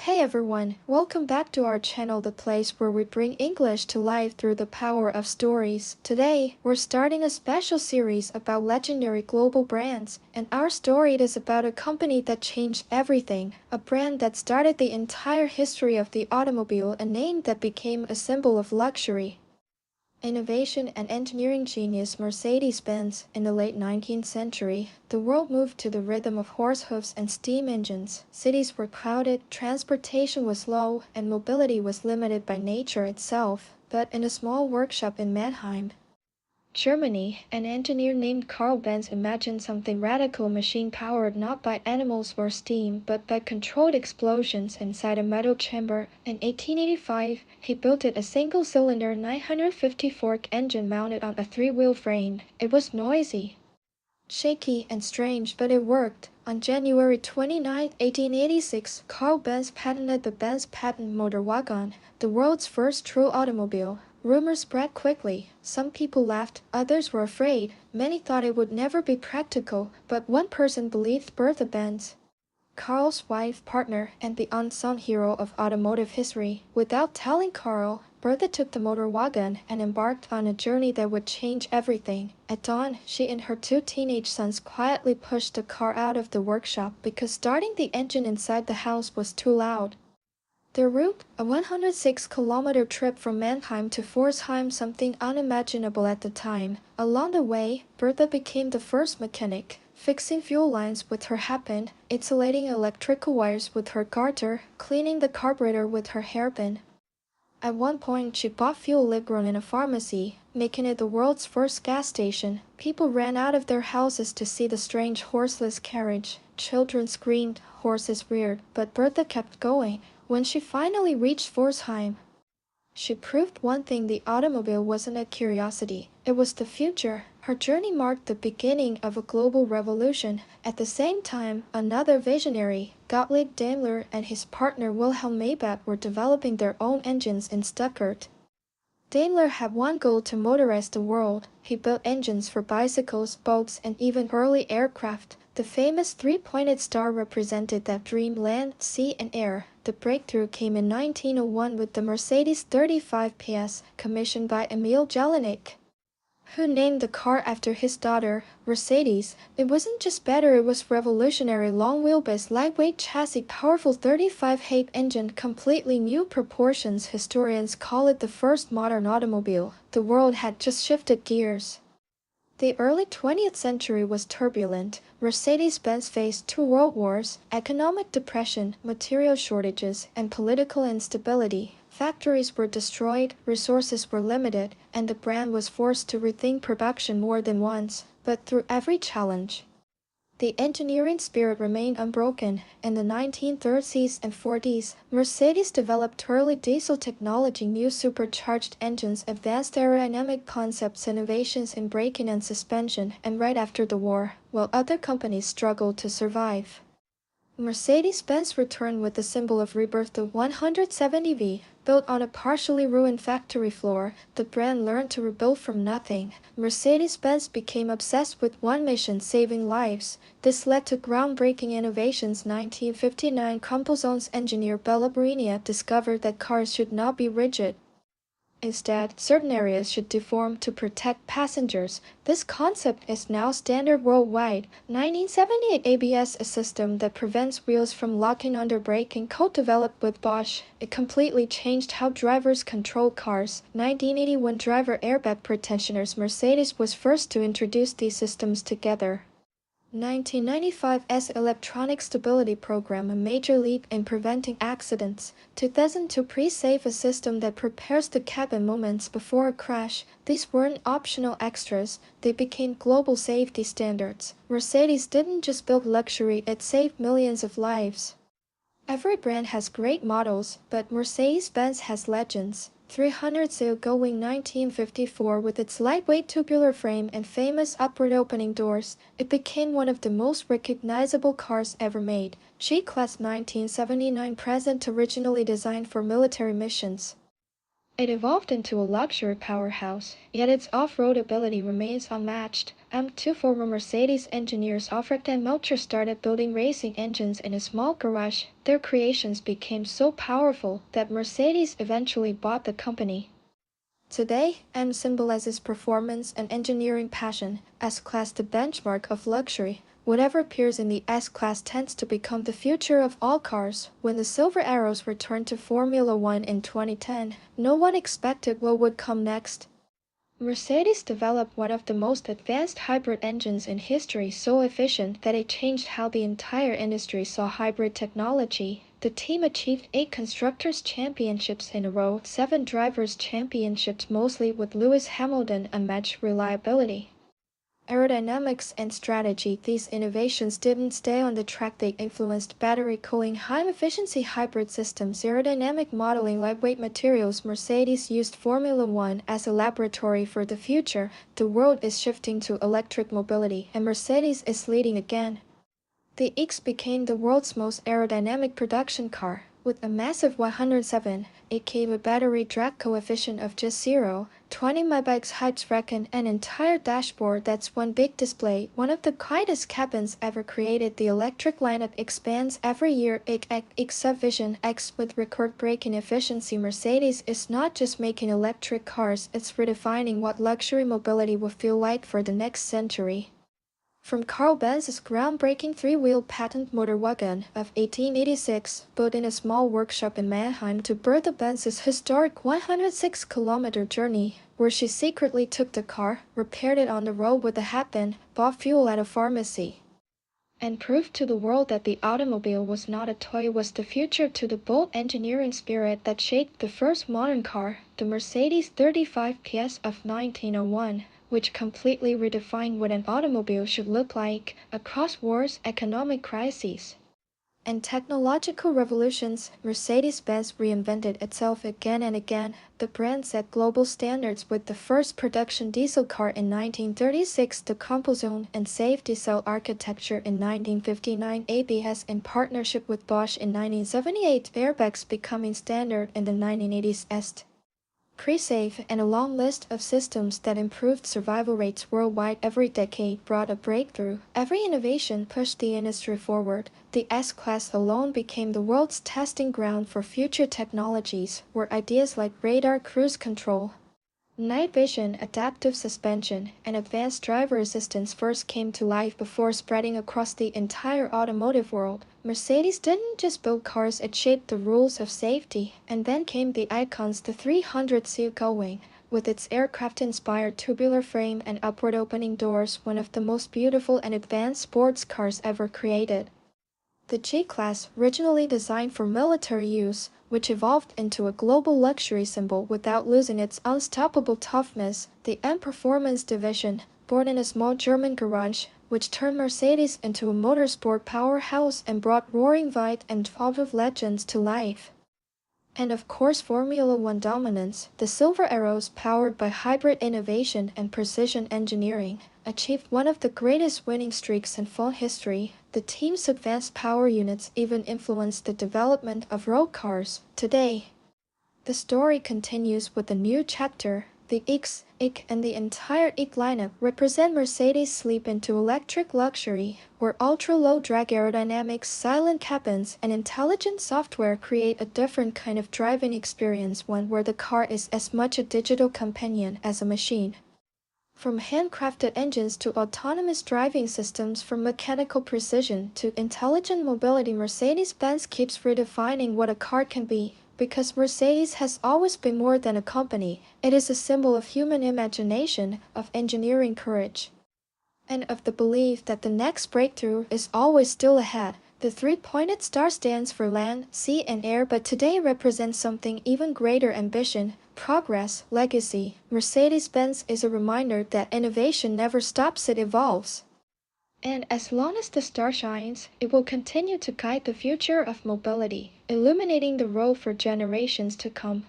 Hey everyone, welcome back to our channel, the place where we bring English to life through the power of stories. Today, we're starting a special series about legendary global brands, and our story is about a company that changed everything, a brand that started the entire history of the automobile, a name that became a symbol of luxury, innovation and engineering genius. Mercedes-Benz. In the late 19th century, the world moved to the rhythm of horse hooves and steam engines. Cities were crowded, transportation was slow, and mobility was limited by nature itself. But in a small workshop in Mannheim, Germany, an engineer named Karl Benz imagined something radical: machine powered not by animals or steam, but by controlled explosions inside a metal chamber. In 1885, he built it, a single-cylinder 950-fork engine mounted on a three-wheel frame. It was noisy, shaky, and strange, but it worked. On January 29, 1886, Karl Benz patented the Benz patent motorwagen, the world's first true automobile. Rumors spread quickly. Some people laughed, others were afraid. Many thought it would never be practical, but one person believed: Bertha Benz, Karl's wife, partner, and the unsung hero of automotive history. Without telling Karl, Bertha took the motorwagen and embarked on a journey that would change everything. At dawn, she and her two teenage sons quietly pushed the car out of the workshop because starting the engine inside the house was too loud. Their route, a 106-kilometer trip from Mannheim to Pforzheim, something unimaginable at the time. Along the way, Bertha became the first mechanic, fixing fuel lines with her hairpin, insulating electrical wires with her garter, cleaning the carburetor with her hairpin. At one point, she bought fuel lab-grown in a pharmacy, making it the world's first gas station. People ran out of their houses to see the strange horseless carriage. Children screamed, horses reared, but Bertha kept going. When she finally reached Pforzheim, she proved one thing: the automobile wasn't a curiosity, it was the future. Her journey marked the beginning of a global revolution. At the same time, another visionary, Gottlieb Daimler, and his partner Wilhelm Maybach were developing their own engines in Stuttgart. Daimler had one goal: to motorize the world. He built engines for bicycles, boats, and even early aircraft. The famous three-pointed star represented that dream: land, sea, and air. The breakthrough came in 1901 with the Mercedes 35 PS, commissioned by Emil Jelinek, who named the car after his daughter, Mercedes. It wasn't just better, it was revolutionary: long wheelbase, lightweight chassis, powerful 35H engine, completely new proportions. Historians call it the first modern automobile. The world had just shifted gears. The early 20th century was turbulent. Mercedes-Benz faced two world wars, economic depression, material shortages, and political instability. Factories were destroyed, resources were limited, and the brand was forced to rethink production more than once. But through every challenge, the engineering spirit remained unbroken. In the 1930s and 40s, Mercedes developed early diesel technology, new supercharged engines, advanced aerodynamic concepts, innovations in braking and suspension. And right after the war, while other companies struggled to survive, Mercedes-Benz returned with the symbol of rebirth, the 170V. Built on a partially ruined factory floor, the brand learned to rebuild from nothing. Mercedes-Benz became obsessed with one mission: saving lives. This led to groundbreaking innovations. 1959, Compozone's engineer Bella Barinia discovered that cars should not be rigid. Instead, certain areas should deform to protect passengers. This concept is now standard worldwide. 1978, ABS, a system that prevents wheels from locking under braking, co-developed with Bosch. It completely changed how drivers control cars. 1981, driver airbag protectors. Mercedes was first to introduce these systems together. 1995's electronic stability program, a major leap in preventing accidents. 2002, pre-save, a system that prepares the cabin moments before a crash. These weren't optional extras, they became global safety standards. Mercedes didn't just build luxury, it saved millions of lives. Every brand has great models, but Mercedes-Benz has legends. 300 going 1954, with its lightweight tubular frame and famous upward opening doors, it became one of the most recognizable cars ever made. G-Class 1979, present, originally designed for military missions. It evolved into a luxury powerhouse, yet its off-road ability remains unmatched. Two former Mercedes engineers Alfred and Melcher started building racing engines in a small garage. Their creations became so powerful that Mercedes eventually bought the company. Today, M symbolizes performance and engineering passion, S-Class the benchmark of luxury. Whatever appears in the S-Class tends to become the future of all cars. When the Silver Arrows returned to Formula One in 2010, no one expected what would come next. Mercedes developed one of the most advanced hybrid engines in history, so efficient that it changed how the entire industry saw hybrid technology. The team achieved 8 Constructors' Championships in a row, 7 Drivers' Championships, mostly with Lewis Hamilton, unmatched reliability. Aerodynamics and strategy. These innovations didn't stay on the track, they influenced battery cooling, high-efficiency hybrid systems, aerodynamic modeling, lightweight materials. Mercedes used Formula One as a laboratory for the future. The world is shifting to electric mobility, and Mercedes is leading again. The X became the world's most aerodynamic production car. With a massive 107, it gave a battery drag coefficient of just 0.20. My bike's heights reckon an entire dashboard that's one big display, one of the quietest cabins ever created. The electric lineup expands every year. X Vision X with record braking efficiency. Mercedes is not just making electric cars, it's redefining what luxury mobility will feel like for the next century. From Karl Benz's groundbreaking 3-wheel patent motorwagen of 1886, built in a small workshop in Mannheim, to Bertha Benz's historic 106-kilometer journey, where she secretly took the car, repaired it on the road with a hatpin, bought fuel at a pharmacy, and proved to the world that the automobile was not a toy, it was the future. To the bold engineering spirit that shaped the first modern car, the Mercedes 35 PS of 1901. Which completely redefined what an automobile should look like across wars, economic crises, and technological revolutions. Mercedes-Benz reinvented itself again and again. The brand set global standards with the first production diesel car in 1936, the composite and safety cell architecture in 1959, ABS in partnership with Bosch in 1978, airbags becoming standard in the 1980s. Pre-save, and a long list of systems that improved survival rates worldwide. Every decade brought a breakthrough. Every innovation pushed the industry forward. The S-Class alone became the world's testing ground for future technologies, where ideas like radar cruise control, night vision, adaptive suspension, and advanced driver assistance first came to life before spreading across the entire automotive world. Mercedes didn't just build cars, it shaped the rules of safety. And then came the icons, the 300 Gullwing, with its aircraft-inspired tubular frame and upward-opening doors, one of the most beautiful and advanced sports cars ever created. The G-Class, originally designed for military use, which evolved into a global luxury symbol without losing its unstoppable toughness. The M Performance division, born in a small German garage, which turned Mercedes into a motorsport powerhouse and brought roaring V8 and automotive legends to life. And of course, Formula One dominance. The Silver Arrows, powered by hybrid innovation and precision engineering, achieved one of the greatest winning streaks in full history. The team's advanced power units even influenced the development of road cars. Today, the story continues with a new chapter. The X, and the entire X lineup represent Mercedes' leap into electric luxury, where ultra-low drag aerodynamics, silent cabins, and intelligent software create a different kind of driving experience, one where the car is as much a digital companion as a machine. From handcrafted engines to autonomous driving systems, from mechanical precision to intelligent mobility, Mercedes-Benz keeps redefining what a car can be. Because Mercedes has always been more than a company, it is a symbol of human imagination, of engineering courage, and of the belief that the next breakthrough is always still ahead. The three-pointed star stands for land, sea, and air, but today represents something even greater: ambition, progress, legacy. Mercedes-Benz is a reminder that innovation never stops, it evolves. And as long as the star shines, it will continue to guide the future of mobility, illuminating the road for generations to come.